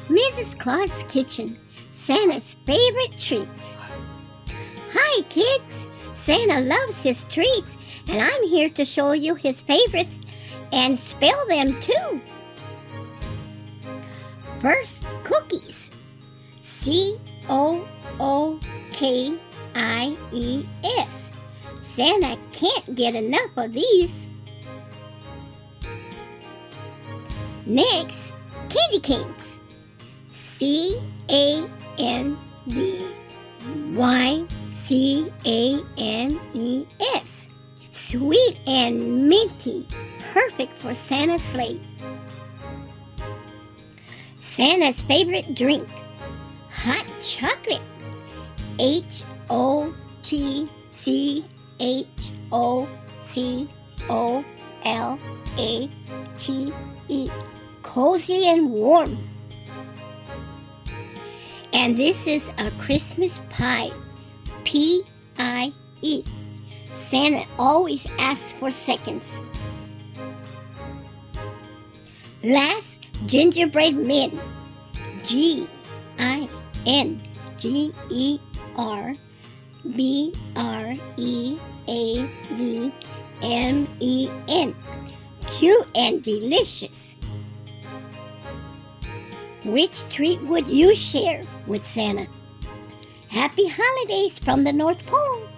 Mrs. Claus' kitchen, Santa's favorite treats. Hi kids! Santa loves his treats, and I'm here to show you his favorites and spell them too. First, cookies. C-O-O-K-I-E-S. Santa can't get enough of these. Next, candy canes. C-A-N-D-Y-C-A-N-E-S. Sweet and minty, perfect for Santa's sleigh. Santa's favorite drink, hot chocolate. H-O-T-C-H-O-C-O-L-A-T-E. Cozy and warm. And this is a Christmas pie. P-I-E. Santa always asks for seconds. Last, gingerbread men. G-I-N-G-E-R-B-R-E-A-D-M-E-N. Cute and delicious. Which treat would you share with Santa? Happy holidays from the North Pole!